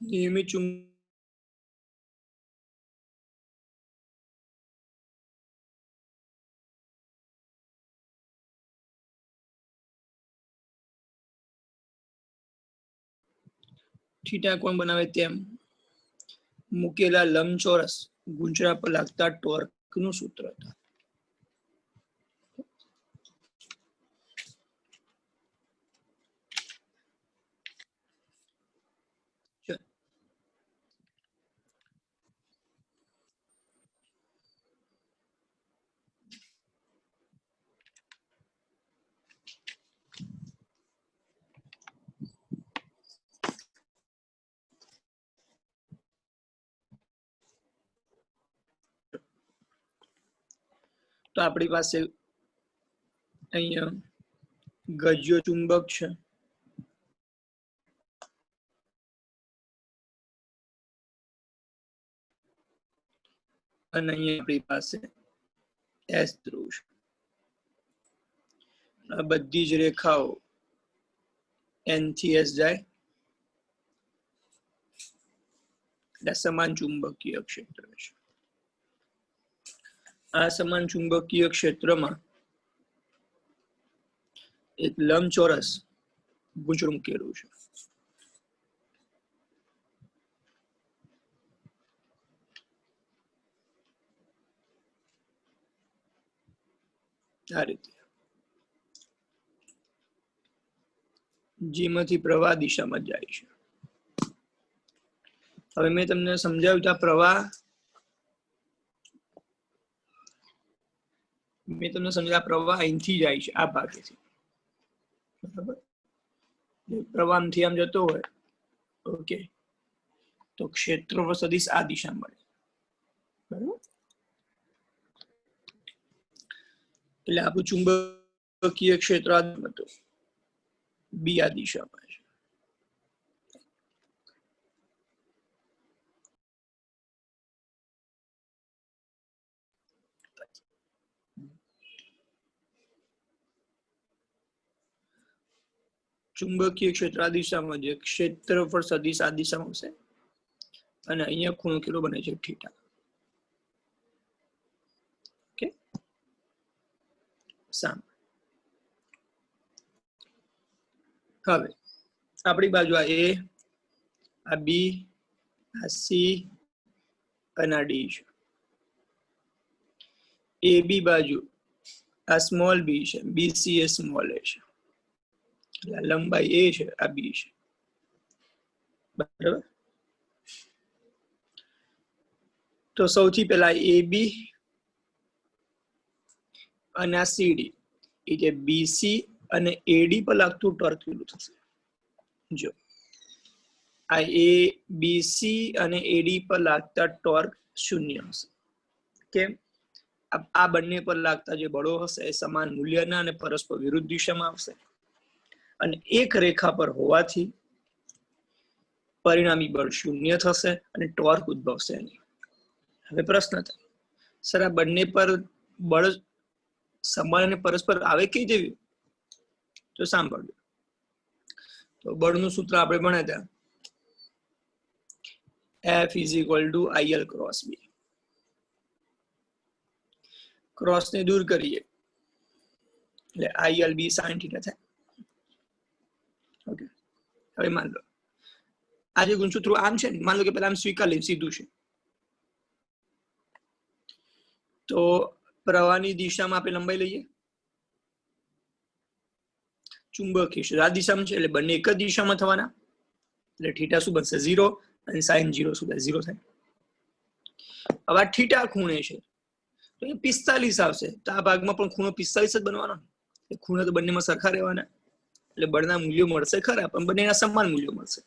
નિયમિત થીટા કોણ બનાવે તેમ મૂકેલા લંબચોરસ ગુંજરા પર લાગતા ટોર્કનું સૂત્ર હતા. તો આપણી પાસે અહીંયા ગજ્યો ચુંબક છે અને અહીંયા આપણી પાસે એસ ધ્રુવ છે. આ બધી જ રેખાઓ એન થી એસ જાય એટલે સમાન ચુંબકીય ક્ષેત્ર છે. આ સમાન ચુંબકીય ક્ષેત્રમાં એક લંબચોરસ ગુંજરું મૂકેલું છે. આ રીતે જેમાંથી પ્રવાહ દિશામાં જાય છે. હવે મેં તમને સમજાવ્યું કે પ્રવાહ અહીંથી જાય છે આ ભાગેથી. બરાબર, પ્રવાહ આમથી આમ જતો હોય ઓકે તો ક્ષેત્રફળ સદિશ આ દિશા મળે. બરાબર, એટલે આપણું ચુંબકીય ક્ષેત્ર હતું બી આ દિશામાં છે. ચુંબકીય ક્ષેત્ર આ દિશામાં છે, ક્ષેત્રફળ સદિશ આ દિશામાં હશે અને અહીંયા ખૂણો કેટલો બને છે થીટા. ઓકે, સામ હવે આપણી બાજુ આ એ, આ બી, આ સી અને આ ડી છે. એ બી બાજુ આ સ્મોલ બી છે, બીસી એ સ્મોલ એ છે. લંબાઈ એ છે, આ બી છે. બરાબર, તો સૌથી પહેલા એ બી અને આ સીડી એ જે બીસી અને એડી પર લાગતું ટોર્ક કેટલું થશે? જો આ એ બીસી અને એડી પર લાગતા ટોર્ક 0 હશે. કેમ? આ બંને પર લાગતા જે બળો હશે એ સમાન મૂલ્યના અને પરસ્પર વિરુદ્ધ દિશામાં આવશે અને એક રેખા પર હોવાથી પરિણામી બળ 0 થશે અને ટોર્ક ઉદ્ભવશે નહીં. હવે પ્રશ્ન થાય, સર આ બંને પર બળ સમાન અને પરસ્પર આવે કઈ જેવી? તો સાંભળજો, તો બળનું સૂત્ર આપણે ભણ્યા હતા F is equal to IL cross B. Cross ને દૂર કરીએ એટલે IL B sin થીટા થાય. ઓકે, હવે માન લો આ જે ગુણસૂત્ર આમ છે ને, માન લો કે પેલા આમ સ્વીકાર લઈએ સીધું છે, તો પ્રવાહની દિશામાં આપણે લંબાઈ લઈએ ચુંબકીય આ દિશામાં છે એટલે બંને એક જ દિશામાં થવાના એટલે થીટા શું બનશે? 0 અને sin 0 શું થાય? 0 થાય. હવે આ થીટા ખૂણે છે તો એ 45 આવશે, તો આ ભાગમાં પણ ખૂણો 45 જ બનવાનો. ખૂણો તો બંનેમાં સરખા રહેવાના એટલે બળના મૂલ્યો મળશે ખરા પણ બંનેના સમાન મૂલ્યો મળશે.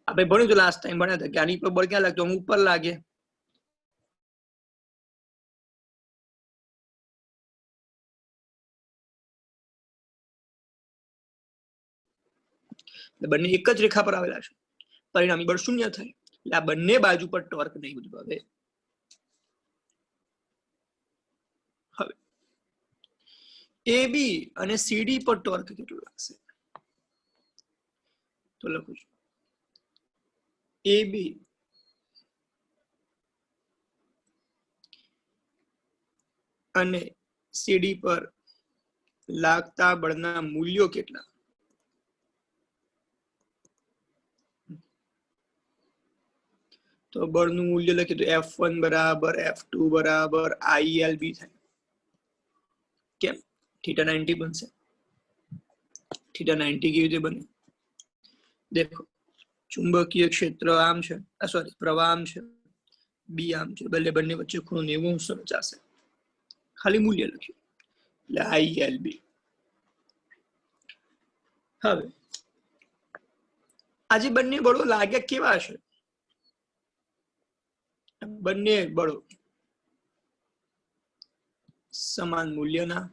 આપણે ભણ્યું તો લાસ્ટ ટાઈમ ભણ્યા હતા કે આની પર બળ ક્યાં લાગતું? અમુક ઉપર લાગે. બંને એક જ રેખા પર આવેલા છે, પરિણામી બળ 0 થાય એટલે આ બંને બાજુ પર ટોર્ક નહીં ઉદ્ભવે. હવે એ બી અને સીડી પર ટોર્ક કેટલું લાગશે? તો લખું છું AB અને CD પર લાગતા બળના મૂલ્યો કેટલા? તો બળનું મૂલ્ય લખીએ તો F1 બરાબર F2 બરાબર ILB થાય. કેમ? થીટા 90 બનશે. થીટા 90 કેવી રીતે બને? દેખો, ચુંબકીય ક્ષેત્ર આમ છે, સોરી પ્રવાહ આમ છે, બી આમ છે, બંને વચ્ચે ખૂણો 90 રચાશે. ખાલી મૂલ્ય લખ્યું એટલે ILB. હવે આજે બંને બળો લાગ્યા કેવા છે? બંને બળો સમાન મૂલ્યના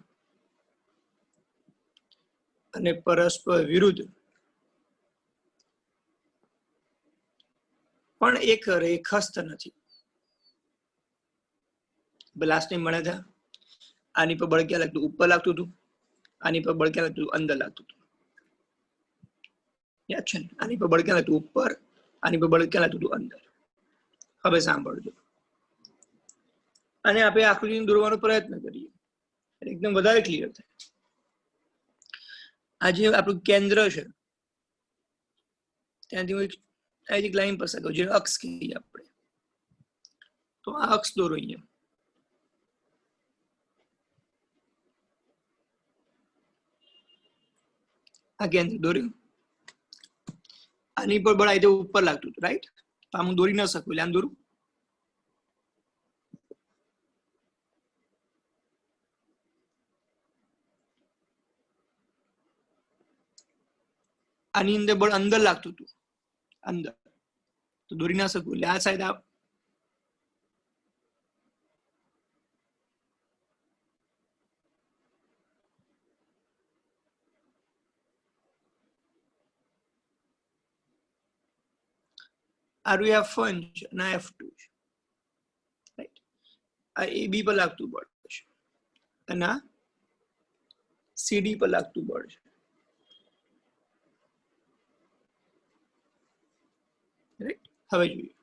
અને પરસ્પર વિરુદ્ધ, પણ એક રેખસ્થ નથી. લાસ્ટ ટાઈમ મળ્યા હતા, આની પર બળ ક્યાં લાગતું? ઉપર લાગતું હતું. આની પર બળ ક્યાં લાગતું? અંદર લાગતું હતું. યાદ છે ને? આની પર બળ ક્યાં લાગતું? ઉપર. આની પર બળ ક્યાં લાગતું હતું? અંદર. હવે સાંભળજો, અને આપણે આકૃતિ દોરવાનો પ્રયત્ન કરીએ એકદમ વધારે ક્લિયર થાય. આજે આપણું કેન્દ્ર છે, ત્યાંથી હું એક લાઈન પસાર કરું, જે અક્ષ કહીએ આપણે. તો આ અક્ષ દોરો અહીંયા. આ કેન્દ્ર દોર્યું. આની પર બળ આ રીતે ઉપર લાગતું હતું, રાઈટ? તો આમ હું દોરી ન શકું, એટલે આમ દોરું. આની અંદર બળ અંદર લાગતું હતું, અંદર, તો દોરી ના શકું, એટલે આ સાઈડ F1 છે અને F2 છે, રાઈટ? આ AB પર લાગતું બળ છે અને આ CD પર લાગતું બળ છે, રાઈટ? હવે જોઈએ,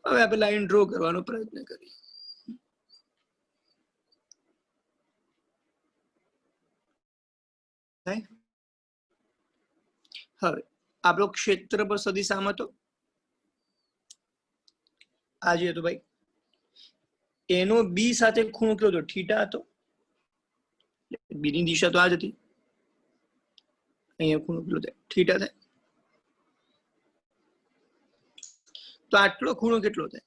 હવે આપણે લાઈન ડ્રો કરવાનો પ્રયત્ન કરીએ. હવે આપણો ક્ષેત્ર પર સદિશ આમ હતો, આજે હતો ભાઈ. એનો બી સાથે ખૂણો કેટલો હતો? થીટા હતો. બી ની દિશા તો આ જ હતી. અહીંયા ખૂણો કેટલો થાય? થીટા થાય. તો આટલો ખૂણો કેટલો થાય?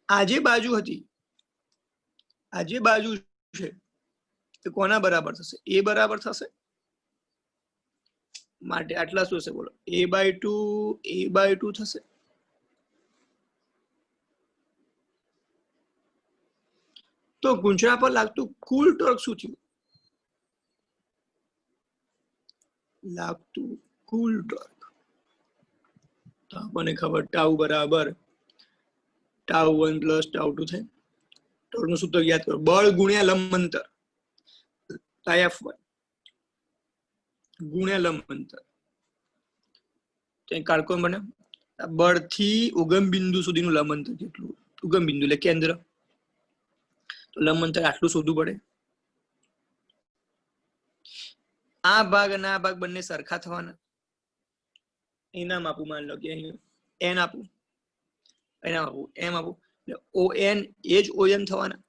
આજે બાજુ હતી, આજે બાજુ છે, તો કોના બરાબર થશે? એ બરાબર થશે. માટે આટલા શું હશે? બોલો. A/2 થશે. તો ગુંચળા પર લાગતું કુલ ટોર્ક શું થયું? લાગતું કુલ ટોર્ક, તો આપણને ખબર ટાઉ બરાબર ટાઉ1 પ્લસ ટાઉ2 થાય. ટોર્કનું સૂત્ર યાદ કરો, બળ ગુણ્યા લંબ અંતર, F1 ગુણ્યા લંબ અંતર. તો એક કાળકોણ બને. બળ થી ઉગમ બિંદુ સુધીનું લંબ અંતર કેટલું? ઉગમ બિંદુ એટલે કેન્દ્ર, તો લંબ અંતર આટલું શોધવું પડે. આ ભાગ અને આ ભાગ બંને સરખા થવાના. એનામ આપું, માન લો કે અહીં n આપું, એનામ આપું m આપું, એટલે ON એ જ OM થવાના.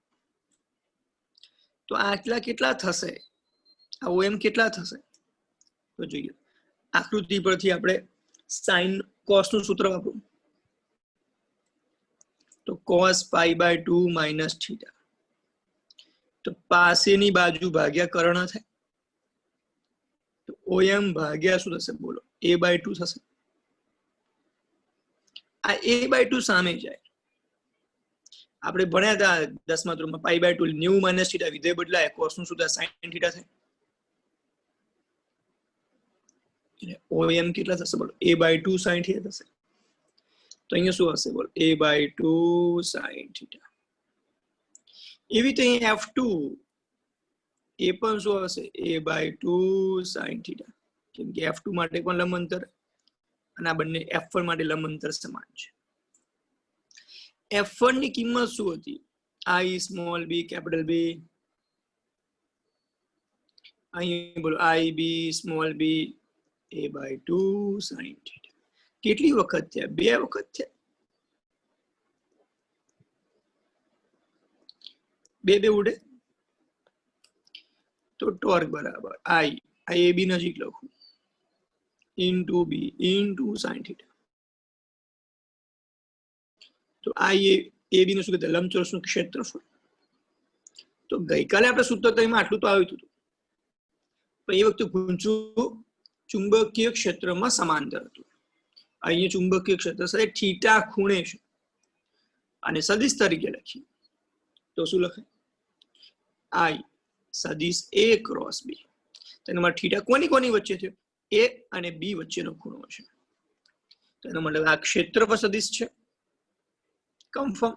તો આટલા કેટલા થશે? આ OM કેટલા થશે? તો જોઈએ, આકૃતિ પરથી આપણે સાઇન કોસ નું સૂત્ર વાપરું, તો cos π/2 માઇનસ થીટા. તો પાસેની બાજુ ભાગ્યા કર્ણ થાય, તો OM ભાગ્યા શું થશે? બોલો. A/2 થશે. આ A/2 સામે જાય. આપણે ભણ્યા હતા 10મા ધોરણમાં, π/2 90 માઇનસ થીટા, વિધેય બદલાય, કોસ નું સૂત્ર sin થીટા થાય. OM કેટલા થશે? બોલો. A/2 sin થીટા થશે. તો અહીંયા શું હશે બોલ a/2 sin થીટા. એવી રીતે અહીંયા F2 એ પણ શું હશે a/2 sin થીટા, કેમ કે F2 માટે પણ લંબ અંતર અને આ બંને F1 માટે લંબ અંતર સમાન છે. F1 ની કિંમત શું હતી? I small b capital B. અહીં બોલો I b small b a/2 sin theta. કેટલી વખત થયા? 2 વખત થયા. 2 ઉડે તો ટોર્ક બરાબર I ab નજીક લખું into b into sin theta. તો I ab નું શું કહેવાય? લંબચોરસનું ક્ષેત્રફળ. તો ગઈકાલે આપણે સૂત્ર તો એમાં આટલું તો આવ્યું હતું, પણ એ વખતે ગુંચું ચુંબકીય ક્ષેત્રમાં સમાંતર હતું. અહીંયા ચુંબકીય ક્ષેત્ર સાથે થીટા ખૂણે છે અને સદિશ તરીકે લખીએ તો શું લખાય? I સદિશ a ક્રોસ b. તેમાં થીટા કોની વચ્ચે થયો? a અને b વચ્ચેનો ખૂણો છે. તેનો મતલબ આ ક્ષેત્રફળ સદિશ છે. કન્ફર્મ?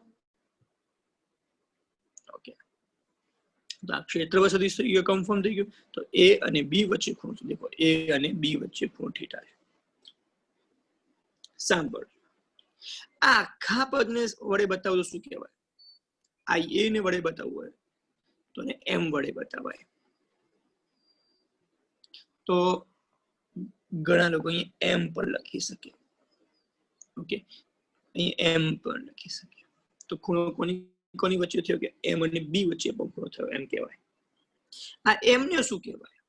ઓકે, તો આ ક્ષેત્રફળ સદિશ થઈ ગયો, કન્ફર્મ થઈ ગયું. તો a અને b વચ્ચે ખૂણો છે. દેખો a અને b વચ્ચે ખૂણો થીટા છે. સાંભળ, આ આખા પદને વડે બતાવું તો શું કહેવાય? IA ને વડે બતાવવું હોય તો એને m વડે બતાવાય. તો ઘણા લોકો અહીં m પર લખી શકે. ઓકે, અહીં m પર લખી શકે. તો ખૂણો કોની વચ્ચે થયો? કે m અને b વચ્ચે ખૂણો થયો એમ કહેવાય. આ m ને શું કહેવાય?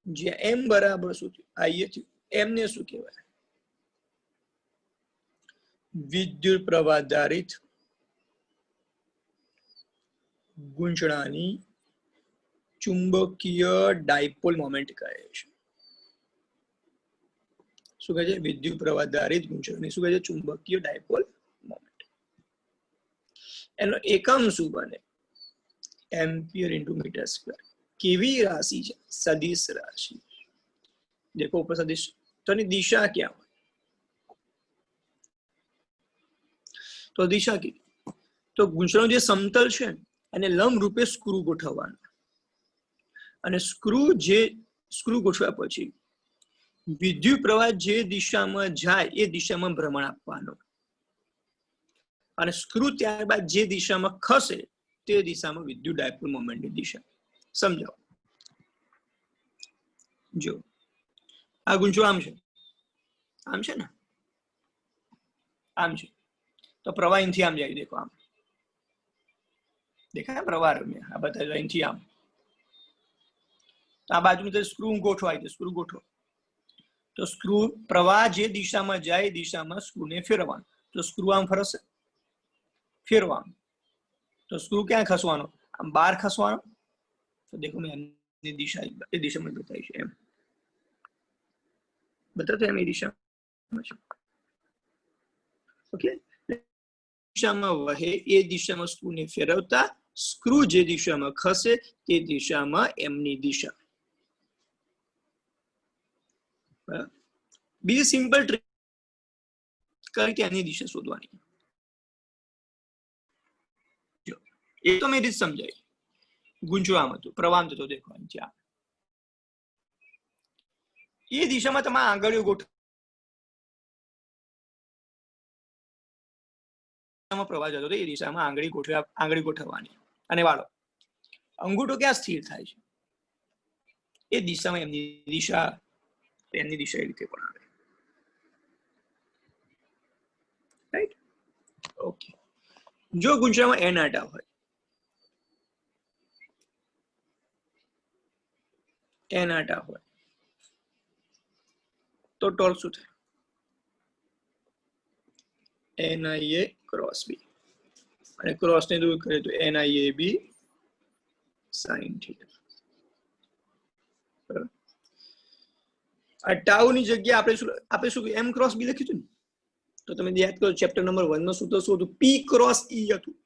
જ્યાં m બરાબર શું થયું? IA થયું. m ને શું કહેવાય? વિદ્યુત પ્રવાહ આધારિત ગૂંચળાની ચુંબકીય ડાયપોલ મોમેન્ટ કહે છે. શું કહે છે? વિદ્યુત પ્રવાહ આધારિત ગૂંચળાની શું કહે છે? ચુંબકીય ડાયપોલ મોમેન્ટ. એનો એકમ શું બને? Ampere into metre square. કેવી રાશિ છે? સદિશ રાશિ. દેખો ઉપર સદિશ, તો એની દિશા ક્યાં હોય? તો દિશા કેવી? તો ગૂંચળાનું જે સમતલ છે એને લંબ રૂપે સ્ક્રૂ ગોઠવવાનું, અને સ્ક્રૂ ગોઠવ્યા પછી વિદ્યુત પ્રવાહ જે દિશામાં જાય એ દિશામાં ભ્રમણ આપવાનો, અને સ્ક્રૂ ત્યારબાદ જે દિશામાં ખસે તે દિશામાં વિદ્યુત ડાયપોલ મોમેન્ટની દિશા. સમજાવો. જો આ ગૂંચળો આમ છે, આમ છે ને, આમ છે. તો પ્રવાહ અહીંથી આમ જાય. દેખો આમ દેખાય પ્રવાહ. આ બધા અહીંથી આમ. તો આ બાજુ સ્ક્રૂ ગોઠવાય છે. સ્ક્રૂ ગોઠવો તો સ્ક્રૂ પ્રવાહ જે દિશામાં જાય એ દિશામાં સ્ક્રૂને ફેરવવાનું. તો સ્ક્રૂ આમ ફરશે, ફેરવાનું. તો સ્ક્રૂ ક્યાં ખસવાનો? આમ બહાર ખસવાનો. તો દેખો મેં એમની દિશા એ દિશામાં બતાવી છે. એમ બતાવતો એમ એ દિશામાં છે. ઓકે, દિશામાં વહે એ દિશામાં સ્ક્રૂને ફેરવતા સ્ક્રૂ જે દિશામાં ખસે તે દિશામાં એમની દિશા. બીજી સિમ્પલ ટ્રીક કરી કે એની દિશા શોધવાની. એ તો મેં રીત સમજાય. ગૂંચળો આમ હતું, પ્રવાહ થતો. દેખો અહીંયા એ દિશામાં તમારે આંગળીઓ ગોઠવવામાં પ્રવાહ જતો એ દિશામાં આંગળી ગોઠવવાની અને વાળો અંગૂઠો ક્યાં સ્થિર થાય છે એ દિશામાં એમની દિશા એ રીતે પણ આવે. રાઈટ? ઓકે, જો ગૂંચળામાં n આટા હોય, n આટા હોય તો ટોર્ક શું થાય? NIA ક્રોસ b, અને ક્રોસ ને દૂર કરીએ તો NIAB sin થીટા. આ ટાઉ ની જગ્યાએ આપણે શું m ક્રોસ b લખ્યું હતું ને? તો તમે યાદ કરો ચેપ્ટર નંબર 1 નો સૂત્ર શું હતું? p ક્રોસ e હતું.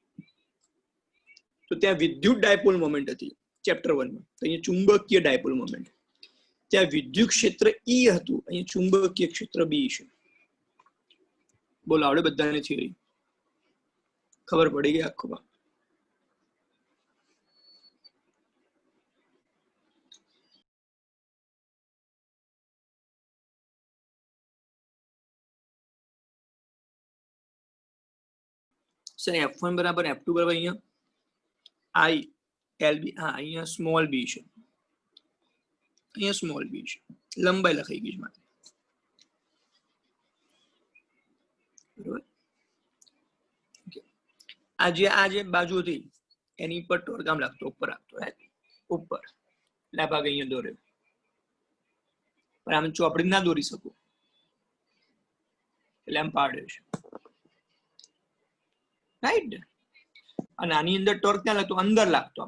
તો ત્યાં વિદ્યુત ડાયપોલ મોમેન્ટ હતી ચેપ્ટર 1 માં. તો અહીંયા ચુંબકીય ડાયપોલ મોમેન્ટ. ત્યાં વિદ્યુત ક્ષેત્ર E હતું, અહીંયા ચુંબકીય ક્ષેત્ર B છે. બોલો આવડે બધાને થિયરી ખબર પડી ગઈ આખો ભાગ સર F1 બરાબર F2 બરાબર અહીંયા I LB હા અહીંયા સ્મોલ b છે અહીંયા સ્મોલ b છે લંબાઈ લખાઈ ગઈ છે મારે બરાબર આજે બાજુ હતી એની પર ટોર્ક આમ લાગતો ઉપર આપતો ઉપર એટલે ભાગ અહીંયા દોર્યો પણ આમ ચોપડી ના દોરી શકું એટલે આમ પાડ્યો છે રાઈટ અને આની અંદર ટોર્ક ક્યાં લાગતો અંદર લાગતો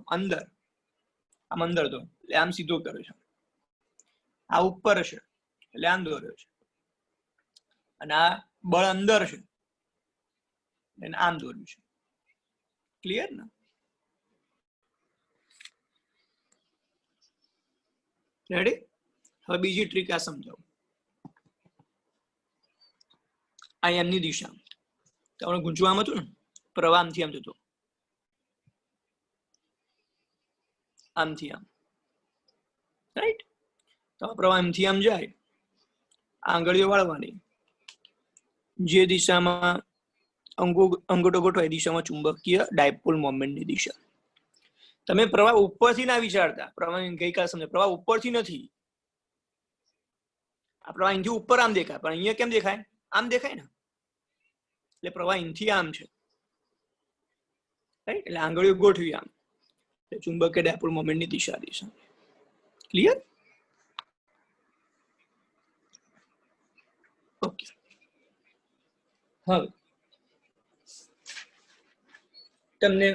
આમ અંદર તો એટલે આમ સીધો કર્યો છે આ ઉપર છે એટલે આમ દોર્યો છે અને આ બળ અંદર છે એટલે આમ દોર્યું છે ક્લિયર ને રેડી હવે બીજી ટ્રીક આ સમજાવું આ એમની દિશા તમને ગુંચવામાં હતું ને પ્રવાહ આમથી આમ જતો આમથી આમ રાઈટ તો પ્રવાહ આમથી આમ જાય આંગળીઓ વાળવાની જે દિશામાં અંગૂઠો ગોઠવો એ દિશામાં ચુંબકીય ડાયપોલ મોમેન્ટની દિશા તમે પ્રવાહ ઉપરથી ના વિચારતા પ્રવાહ ગઈકાલ સમજે પ્રવાહ ઉપરથી નથી આ પ્રવાહ અહીંથી ઉપર આમ દેખાય પણ અહીંયા કેમ દેખાય આમ દેખાય ને એટલે પ્રવાહ અહીંથી આમ છે રાઈટ એટલે આંગળીઓ ગોઠવી આમ ચુંબકીય ડાયપોલ મોમેન્ટની દિશા ક્લિયર ઓકે હવે તમને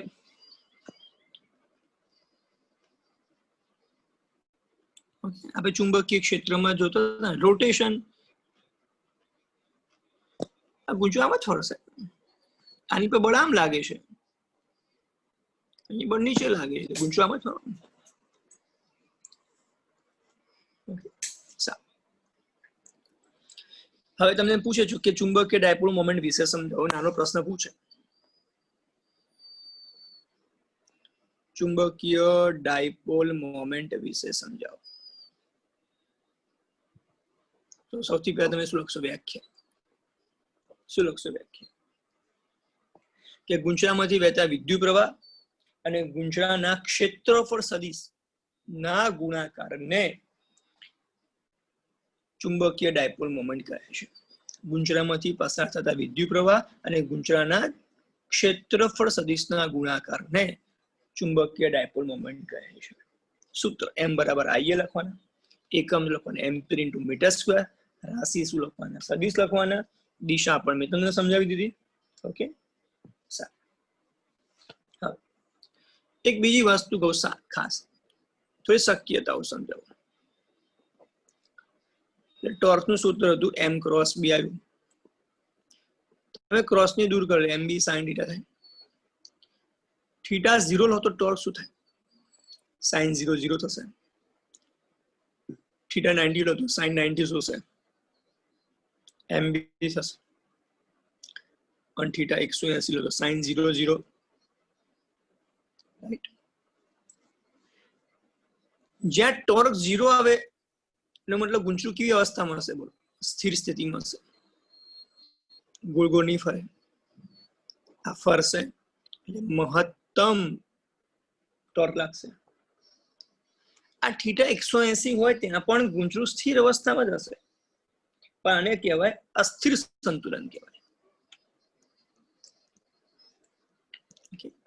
આપણે ચુંબકીય ક્ષેત્રમાં જોતા રોટેશન ગુંચવામાં ફરશે આની પર બળ આમ લાગે છે અહીં બળ નીચે લાગે છે ગુંચવામાં ફરવાનું હવે તમને પૂછે છો કે ચુંબકીય ડાયપોલ મોમેન્ટ વિશે સમજાવો નાનો પ્રશ્ન પૂછે ચુંબકીય ડાયપોલ મોમેન્ટ વિશે સમજાવો તો સૌથી પહેલા તમે શું લખશો વ્યાખ્યા કે ગુંચળામાંથી વહેતા વિદ્યુત પ્રવાહ અને ગુંચળાના ક્ષેત્રફળ સદિશ ના ગુણાકારને ચુંબકીય ડાયપોલ મોમેન્ટ કહે છે ગુંચળામાંથી પસાર થતા વિદ્યુત પ્રવાહ અને ગુંચળાના ક્ષેત્રફળ સદિશના ગુણાકારને ચુંબકીય ડાયપોલ મોમેન્ટ કહે છે સૂત્ર m બરાબર ia લખવાના એકમ લખવાના એમ્પીયર ઇન્ટુ મીટર સ્ક્વેર રાશિ શું લખવાના સદિશ લખવાના દિશા પણ મેં તમને સમજાવી દીધી ઓકે એક બીજી વસ્તુ કહું ખાસ થોડી શક્યતાઓ સમજાવો ટોર્ક નું સૂત્ર હતું m ક્રોસ b આવ્યું તમે ક્રોસ ને દૂર કરી mb sin θ થાય થીટા 0 લો તો ટોર્ક શું થાય sin 0 0 થશે થીટા 90 લો તો sin 90 શું થશે mb થશે અને થીટા 180 લો તો sin 0 0 રાઈટ જ્યાં ટોર્ક 0 આવે એનો મતલબ ગુંચળું કેવી અવસ્થામાં હશે બોલો સ્થિર સ્થિતિમાં હશે ગોળ ગોળ નહીં ફરે આ ફરશે એટલે મહત્તમ ટોર્ક લાગશે આ થીટા 180 હોય ત્યાં પણ ગુંચળું સ્થિર અવસ્થામાં જ હશે પણ આને કહેવાય અસ્થિર સંતુલન કહેવાય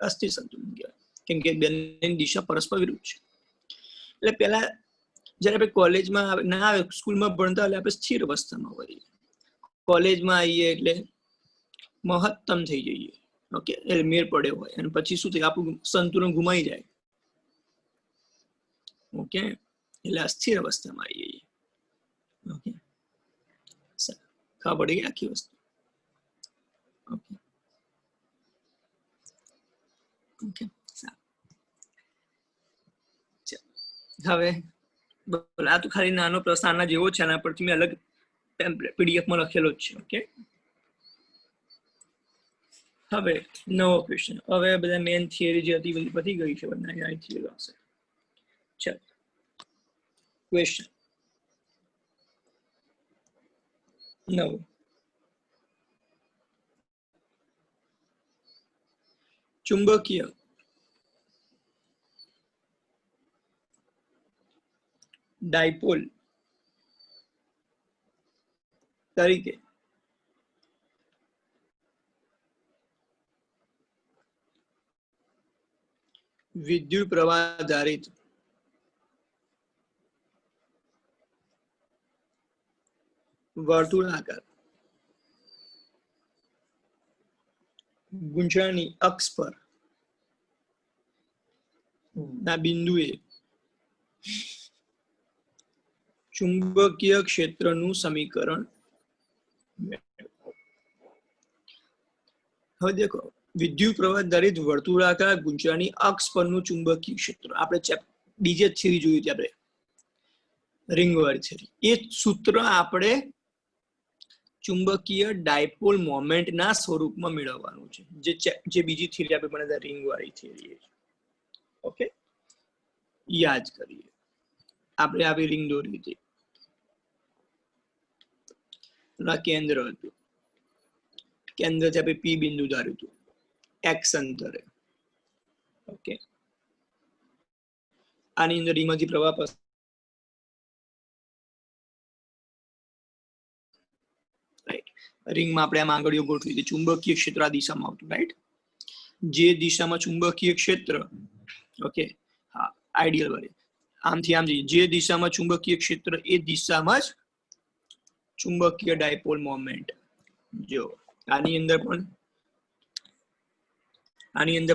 અસ્થિર સંતુલન કહેવાય કેમ કે બંનેની દિશા પરસ્પર વિરુદ્ધ છે એટલે પહેલા જ્યારે આપણે કોલેજમાં ના આવે સ્કૂલમાં ભણતા એટલે આપણે સ્થિર અવસ્થામાં હોઈએ કોલેજમાં આવીએ એટલે મહત્તમ થઈ જઈએ ઓકે એટલે મેર પડ્યો હોય અને પછી શું થાય આપણું સંતુલન ગુમાઈ જાય ઓકે એટલે અસ્થિર અવસ્થામાં આવી જઈએ ઓકે ખબર પડી ગઈ આખી વસ્તુ ઓકે ઓકે હવે આ તો ખાલી નાનો પ્રશ્ન આના જેવો છે આના પરથી મેં અલગ પીડીએફ માં લખેલો જ છે ઓકે હવે નવો ક્વેશ્ચન. હવે બધા મેન થિયરી જે હતી બધી પતી ગઈ છે, બધા આ થિયરી આવશે. ચાલો ક્વેશ્ચન નવો. ચુંબકીય ડાયપોલ તરીકે વિદ્યુત પ્રવાહ આધારિત વર્તુળાકાર ગુંચળાની અક્ષ પર ના બિંદુએ ચુંબકીય ક્ષેત્રનું સમીકરણ. હવે દેખો, વિદ્યુત પ્રવાહ આધારિત વર્તુળાકાર ગુંચળાની અક્ષ પરનું ચુંબકીય ક્ષેત્ર. આપણે બીજે થિયરી જોઈ હતી, આપણે રિંગ વાળી થિયરી. એ સૂત્ર આપણે ચુંબકીય ડાયપોલ મોમેન્ટના સ્વરૂપમાં મેળવવાનું છે, જે બીજી થિયરી આપણે ભણ્યા રિંગ વાળી થિયરી. ઓકે, યાદ કરીએ. આપણે આવી રિંગ દોરી હતી, કેન્દ્ર હતું, કેન્દ્રથી આપણે પી બિંદુ ધાર્યું હતું એક્સ અંતરે. ઓકે, આની અંદર રિંગમાંથી પ્રવાહ પસાર. રાઈટ, રિંગમાં આપણે આમ આંગળીઓ ગોઠવી હતી. ચુંબકીય ક્ષેત્ર આ દિશામાં આવતું. રાઈટ, જે દિશામાં ચુંબકીય ક્ષેત્ર, ઓકે હા આઈડિયલ વાળી, આમથી આમ જઈએ, જે દિશામાં ચુંબકીય ક્ષેત્ર એ દિશામાં જ ચુંબકીય ડાયપોલ મોમેન્ટ. જો આની અંદર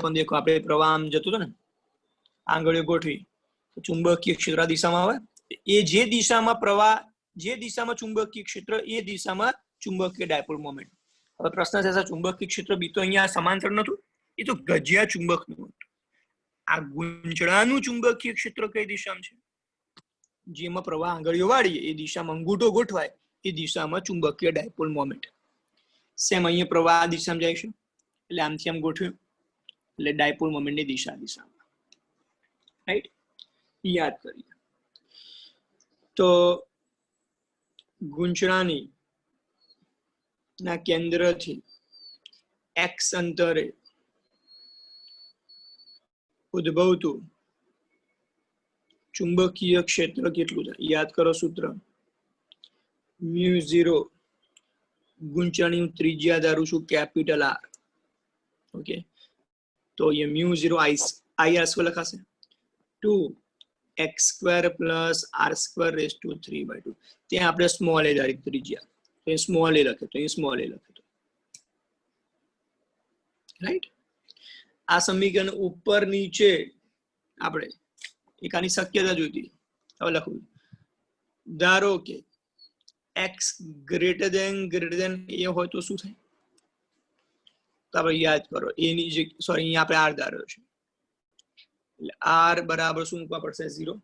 પણ દેખો, આપણે પ્રવાહ આમ જતો હતો ને, આંગળીઓ ગોઠવી, ચુંબકીય ક્ષેત્ર આ દિશામાં આવે. એ જે દિશામાં પ્રવાહ, જે દિશામાં ચુંબકીય ક્ષેત્ર એ દિશામાં ચુંબકીય ડાયપોલ મોમેન્ટ. હવે પ્રશ્ન છે, ચુંબકીય ક્ષેત્ર બી તો અહીંયા સમાંતર નતું, એ તો ગજિયા ચુંબકનું હતું. આ ગુંચળાનું ચુંબકીય ક્ષેત્ર કઈ દિશામાં છે? જેમાં પ્રવાહ આંગળીઓ વાળીએ એ દિશામાં અંગૂઠો ગોઠવાય એ દિશામાં ચુંબકીય ડાયપોલ મોમેન્ટ. સેમ અહીંયા પ્રવાહ આ દિશામાં જાય છે, એટલે આમથી આમ ગોઠવ્યું એટલે ડાયપોલ મોમેન્ટની દિશામાં. રાઈટ, યાદ કરીએ તો ગુંચળાની ના કેન્દ્રથી એક્સ અંતરે ઉદ્ભવતું ચુંબકીય ક્ષેત્ર કેટલું છે? યાદ કરો સૂત્ર, μ0 ગુંચળાની ત્રિજ્યા ધારું છું કેપિટલ આર. ઓકે, તો અહીંયા μ0 ir² લખાશે 2x² + r² / 3/2. ત્યાં આપણે સ્મોલ એ ધારી ત્રિજ્યા, તો એ સ્મોલ એ લખે, તો એ સ્મોલ એ લખે. રાઈટ, આ સમીકરણ ઉપર નીચે આપણે એક આની શક્યતા જોઈતી. હવે લખું, ધારો કે x greater than a હોય તો શું થાય? તો આપણે યાદ કરો, એની જે સોરી અહીંયા આપણે r ધાર્યો છે, એટલે r બરાબર શું મૂકવા પડશે? 0.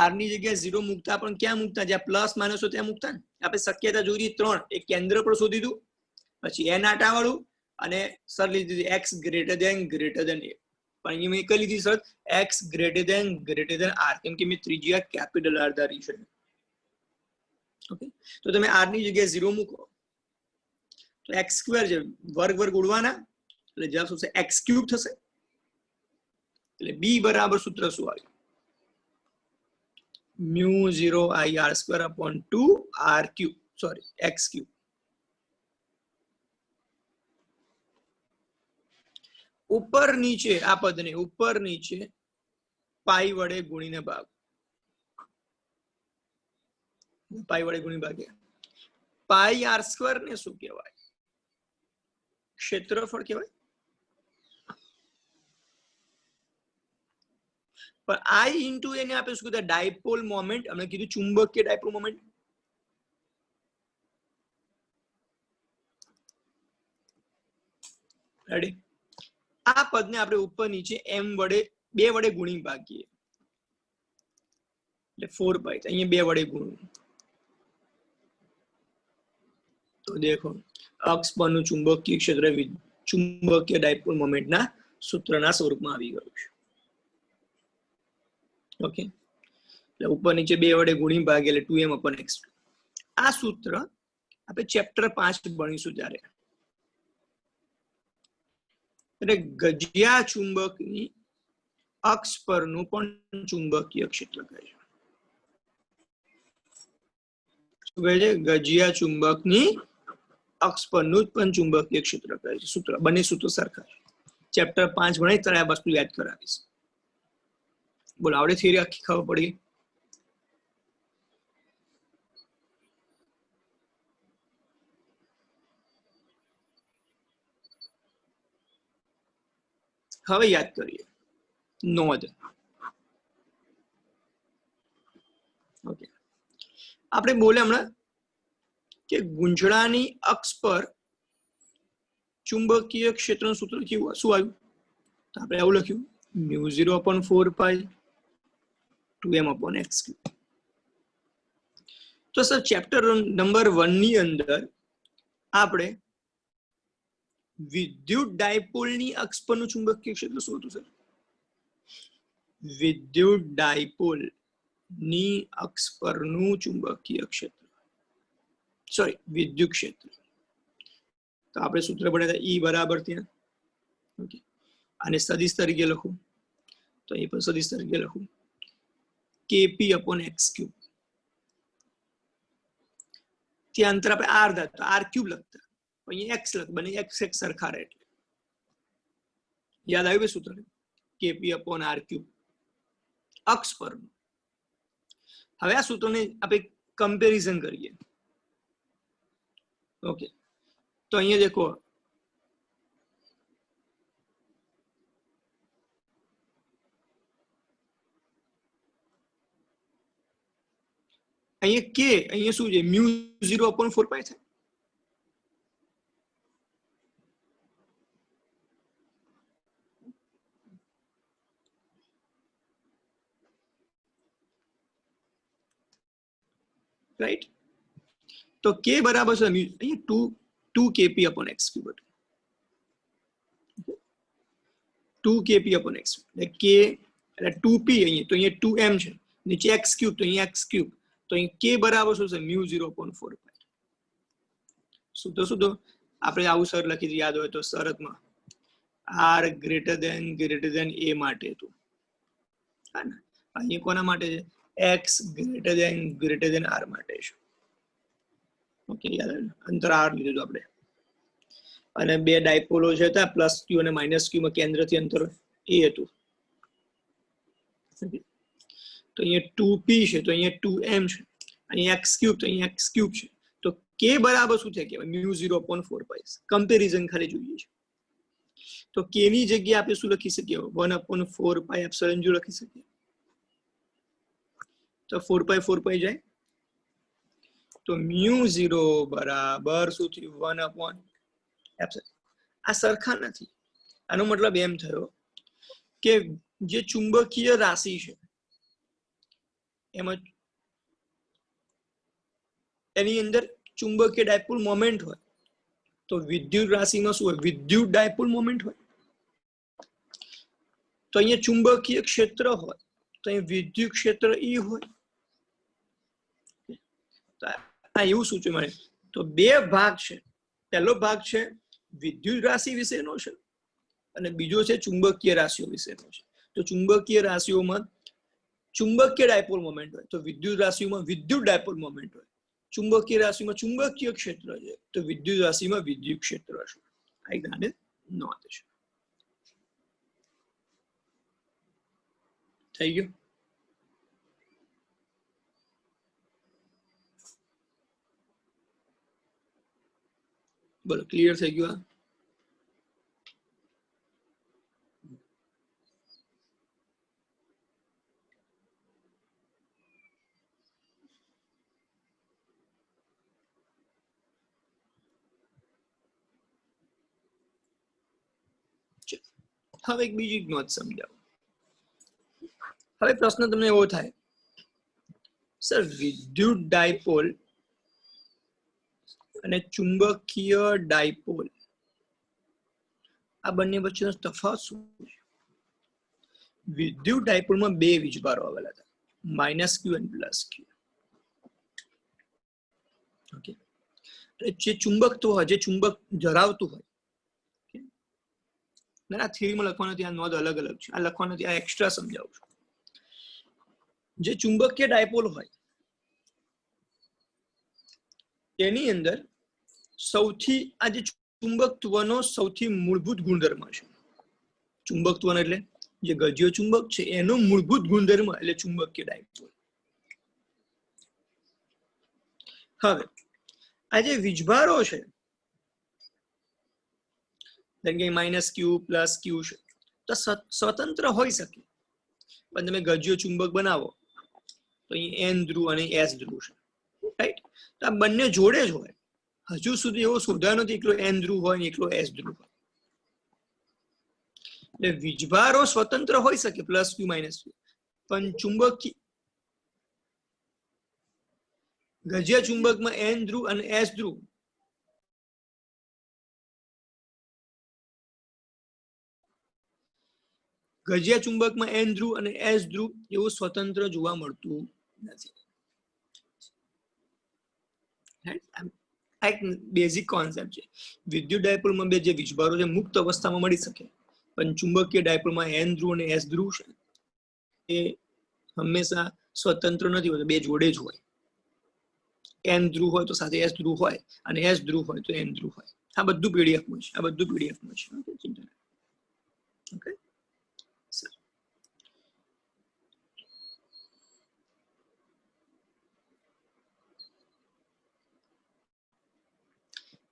r ની જગ્યાએ 0 મૂકતા પણ ક્યાં મૂકતા? જ્યાં પ્લસ માઇનસ હોય ત્યાં મૂકતા ને. આપણે શક્યતા જોઈ 3, એક કેન્દ્ર પર શોધી દીધું, પછી n આટા વાળું, અને સર લીધી હતી x greater than a. પણ અહીંયા મેં કઈ લીધી શરત? x greater than r, કેમ કે મેં ત્રિજ્યા કેપિટલ r ધારી છે. ઓકે, તો તમે r ની જગ્યાએ 0 મૂકો તો x² છે, વર્ગ ઉડવાના, એટલે જવાબ શું થશે? x³ થશે. એટલે b બરાબર સૂત્ર શું આવ્યું? μ0 ir² / 2r³ સોરી x³. ઉપર નીચે આ પદને ઉપર નીચે પાઈ વડે ગુણીને ભાગ, પાઈ વડે ગુણી ભાગે. પાઈ r² ને શું કહેવાય? ક્ષેત્રફળ કહેવાય. પણ i ઇન્ટુ એને આપણે શું કીધું? Dipole moment. અમે કીધું ચુંબકીય ડાયપોલ મોમેન્ટ. રેડી, આ પદને આપણે ઉપર નીચે m વડે 2 વડે ગુણી ભાગીએ, એટલે 4π. અહીંયા 2 વડે ગુણવું, તો દેખો અક્ષ પરનું ચુંબકીય ક્ષેત્ર ચુંબકીય ડાયપોલ મોમેન્ટના સૂત્રના સ્વરૂપમાં આવી ગયું છે. ઓકે, એટલે ઉપર નીચે 2 વડે ગુણી ભાગ એટલે 2m/x. આ સૂત્ર આપણે ચેપ્ટર 5 ભણીશું ત્યારે. એટલે ગજિયા ચુંબકની અક્ષ પરનું પણ ચુંબકીય ક્ષેત્ર કહે છે. શું કહે છે? ગજિયા ચુંબકની અક્ષ પરનું પણ ચુંબકીય ક્ષેત્ર કહે છે. સૂત્ર બંને સૂત્રો સરખા છે. ચેપ્ટર 5 ભણાય ત્યારે આ વસ્તુ યાદ કરાવીશ. બોલો, આવડે થિયરી આખી ખબર પડી? હવે યાદ કરીએ. નોંધ. ઓકે, આપણે બોલે હમણાં કે ગુંજળાની અક્ષ પર ચુંબકીય ક્ષેત્રનું સૂત્ર કેવું શું આવ્યું? તો આપણે આવું લખ્યું μ0/4π 2m/x². તો સર ચેપ્ટર નંબર 1 ની અંદર આપણે વિદ્યુત ડાયપોલની અક્ષ પરનું ચુંબકીય ક્ષેત્ર શું હતું સર? વિદ્યુત ડાયપોલ ની અક્ષ પરનું ચુંબકીય ક્ષેત્ર, સોરી વિદ્યુત ક્ષેત્ર. તો આપણે સૂત્ર ભણ્યા હતા E બરાબર ત્યાં. ઓકે, આને સદિશ તરીકે લખું તો અહીં પણ સદિશ તરીકે લખું kp/x³. ત્યાં અંતર આપણે r દાતા r³ લખતા, અહીંયા x લખ, બને x સરખા રહે. એટલે યાદ આવ્યું સૂત્ર kp/r³ અક્ષ પરનું. હવે આ સૂત્રોને આપણે કમ્પેરિઝન કરીએ. ઓકે, તો અહીંયા દેખો અહીંયા k, અહીંયા શું છે? μ0/4π થાય. રાઈટ? તો k બરાબર છે અહીંયા 2kp/x³. 2kp/x². એટલે k એટલે 2p, અહીંયા તો અહીંયા 2m છે, નીચે x³ તો અહીંયા x³. તો અહીં k બરાબર શું છે? μ0/4π. શું તો આપણે આવું સર લખી દીધું, યાદ હોય તો શરતમાં r greater than a માટે હતું. હા ને, અહીંયા કોના માટે છે? x greater than r માટે છે. ઓકે, યાદ આવે? અંતર r લીધું આપણે. અને 2 ડાયપોલો છે હતા, +q અને -q માં કેન્દ્રથી અંતર એ હતું. તો અહીંયા 2p છે, તો અહીંયા 2m છે, અહીંયા x³ તો અહીંયા x³ છે. તો k બરાબર શું થાય કહેવાય? μ0/4π. કમ્પેરિઝન ખાલી જોઈએ છે. તો k ની જગ્યાએ આપણે શું લખી શકીએ? 1/4πε0 લખી શકીએ. તો 4π જાય તો μ0 બરાબર શું થયું? 1/ε. આ સરખા નથી. આનો મતલબ એમ થયો કે જે ચુંબકીય રાશિ છે એમાં એની અંદર ચુંબકીય ડાયપોલ મોમેન્ટ હોય, તો વિદ્યુત રાશિમાં શું હોય? વિદ્યુત ડાયપોલ મોમેન્ટ હોય. તો અહીંયા ચુંબકીય ક્ષેત્ર હોય તો અહીં વિદ્યુત ક્ષેત્ર E હોય. આ એવું સૂચવે મળે. તો 2 ભાગ છે. પહેલો ભાગ છે વિદ્યુત રાશિ વિશેનો છે અને બીજો છે ચુંબકીય રાશિઓ વિશેનો છે. તો ચુંબકીય રાશિઓમાં ચુંબકીય ડાયપોલ મોમેન્ટ હોય, તો વિદ્યુત રાશિઓમાં વિદ્યુત ડાયપોલ મોમેન્ટ હોય. ચુંબકીય રાશિમાં ચુંબકીય ક્ષેત્ર છે, તો વિદ્યુત રાશિમાં વિદ્યુત ક્ષેત્ર છે. આ એક નાની નોંધ છે. થઈ ગયું? બોલો, ક્લિયર થઈ ગયું? હવે એક બીજી નોંધ સમજાવો. હવે પ્રશ્ન તમને એવો થાય, સર વિદ્યુત ડાયપોલ અને ચુંબકીય ડાયપોલ, આ બંને વચ્ચેનો તફાવત શું છે? વિદ્યુત ડાયપોલમાં બે વીજભારો આવેલા હતા, -q અને +q. ઓકે, જે ચુંબકત્વ હોય, જે ચુંબક ધરાવતું હોય, આ થિયરીમાં લખવાનું ત્યાં નોંધ અલગ અલગ છે, આ લખવાનું ત્યાં એક્સ્ટ્રા સમજાવું છું. જે ચુંબકીય ડાયપોલ હોય તેની અંદર સૌથી આ જે ચુંબકત્વનો સૌથી મૂળભૂત ગુણધર્મ છે. ચુંબકત્વ એટલે જે ગજ્યો ચુંબક છે એનો મૂળભૂત ગુણધર્મ એટલે ચુંબકીય ડાયપોલ. હવે આ જે વીજભારો છે, જેમ કે -q +q છે, તો સ્વતંત્ર હોઈ શકે, પણ તમે ગજ્યો ચુંબક બનાવો તો અહીં n ધ્રુવ અને s ધ્રુવ છે, રાઈટ? તો આ બંને જોડે જ હોય. હજુ સુધી એવો શોધાયો નથી એકલો n ધ્રુવ હોય ને એકલો s ધ્રુવ હોય. એટલે વીજભારો સ્વતંત્ર હોઈ શકે +q -q, પણ ચુંબકી ગજ્યા ચુંબકમાં n ધ્રુવ અને s ધ્રુવ ગજ્યા ચુંબકમાં n ધ્રુવ અને s ધ્રુવ એવું સ્વતંત્ર જોવા મળતું નથી. એક બેઝિક કોન્સેપ્ટ છે. વિદ્યુત ડાયપોલમાં બે જે વીજભારો છે મુક્ત અવસ્થામાં મળી શકે, પણ ચુંબકીય ડાયપોલમાં n ધ્રુવ અને s ધ્રુવ છે એ હંમેશા સ્વતંત્ર નથી હોતો, બે જોડે જ હોય. n ધ્રુવ હોય તો સાથે s ધ્રુવ હોય, અને s ધ્રુવ હોય તો n ધ્રુવ હોય. આ બધું પીડીએફમાં છે, આ બધું પીડીએફમાં છે. ઓકે, ચિંતા નહીં. ઓકે,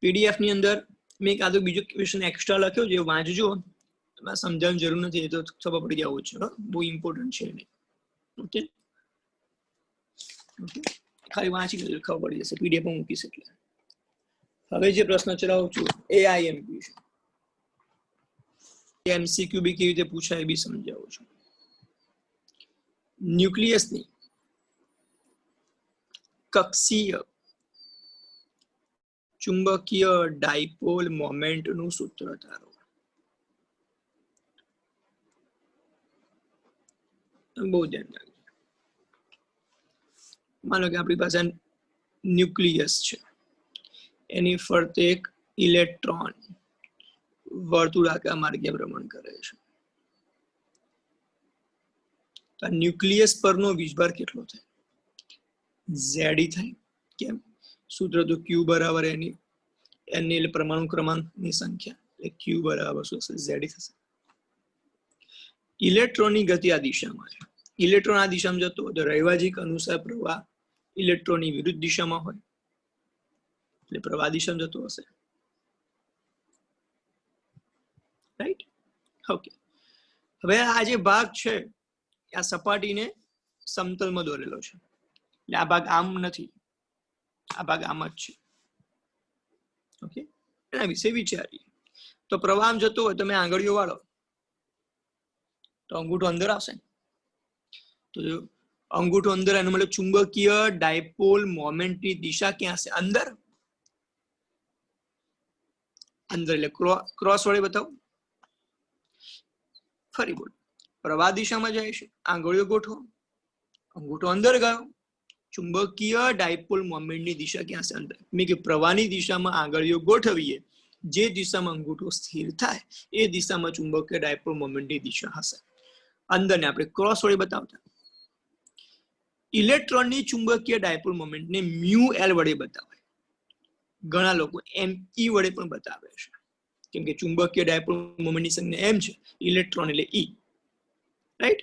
પીડીએફ ની અંદર મેં એક આદો બીજો ક્વેશ્ચન એક્સ્ટ્રા લખ્યો છે, વાંચજો. તમારે સમજાવવાની જરૂર નથી, એ તો ખબર પડી જવું છે, બહુ ઇમ્પોર્ટન્ટ છે નહીં. ઓકે, ખાલી વાંચી લેજો, ખબર પડી જશે. પીડીએફ માં મૂકીશ એટલે. હવે જે પ્રશ્ન ચલાવું છું એ આઈએમપી છે. એમસીક્યુ બી કેવી રીતે પૂછાય એ બી સમજાવું છું. ન્યુક્લિયસની કક્ષીય ચુંબકીય ડાયપોલ મોમેન્ટ નું સૂત્ર ધારો. બહુ ધ્યાન રાખજો. માનો કે આપણી પાસે ન્યુક્લિયસ છે, એની ફરતે એક ઇલેક્ટ્રોન વર્તુળાકાર માર્ગે ભ્રમણ કરે છે. તો ન્યુક્લિયસ પરનો વીજભાર કેટલો થાય? ઝેડી થાય. કેમ? સૂત્ર તો q બરાબર એની એટલે પરમાણુ ક્રમાંકની સંખ્યા, એટલે q બરાબર શું થશે? ઝેડી થશે. ઇલેક્ટ્રોનની ગતિ આ દિશામાં છે. ઇલેક્ટ્રોન આ દિશામાં જતો હોય તો રૈવાજિક અનુસાર પ્રવાહ ઇલેક્ટ્રોનની વિરુદ્ધ દિશામાં હોય, એટલે પ્રવાહ દિશામાં જતો હશે, રાઈટ? ઓકે, હવે આ જે ભાગ છે આ સપાટીને સમતલમાં દોરેલો છે, એટલે આ ભાગ આમ નથી, આ ભાગ આમ જ છે. ઓકે, એના વિશે વિચારીએ. તો પ્રવાહ આમ જતો હોય, તમે આંગળીઓ વાળો તો અંગૂઠો અંદર આવશે. તો અંગૂઠો અંદર, એનો મતલબ ચુંબકીય ડાયપોલ મોમેન્ટની દિશા ક્યાં છે? અંદર. અંદર એટલે ક્રોસ વડે બતાવો. ફરી બોલ. પ્રવાહ દિશામાં જાય છે, આંગળીઓ ગોઠવો, અંગૂઠો અંદર ગયો. ચુંબકીય ડાયપોલ મોમેન્ટની દિશા ક્યાં છે? અંદર. મેં કે પ્રવાહની દિશામાં આંગળીઓ ગોઠવીએ, જે દિશામાં અંગૂઠો સ્થિર થાય એ દિશામાં ચુંબકીય ડાયપોલ મોમેન્ટની દિશા હશે. અંદરને આપણે ક્રોસ વડે બતાવતા. ઇલેક્ટ્રોનની ચુંબકીય ડાયપોલ મોમેન્ટને μL વડે બતાવે. ઘણા લોકો me વડે પણ બતાવે છે, કેમ કે ચુંબકીય ડાયપોલ મોમેન્ટની સંજ્ઞા m છે, ઇલેક્ટ્રોન એટલે e, રાઈટ?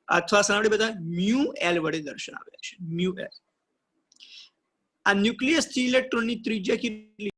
અથવા શા વડે બતાવે? μL વડે દર્શાવે છે, μL. આ ન્યુક્લિયસ થી ઇલેક્ટ્રોનની ત્રિજ્યા કેટલી?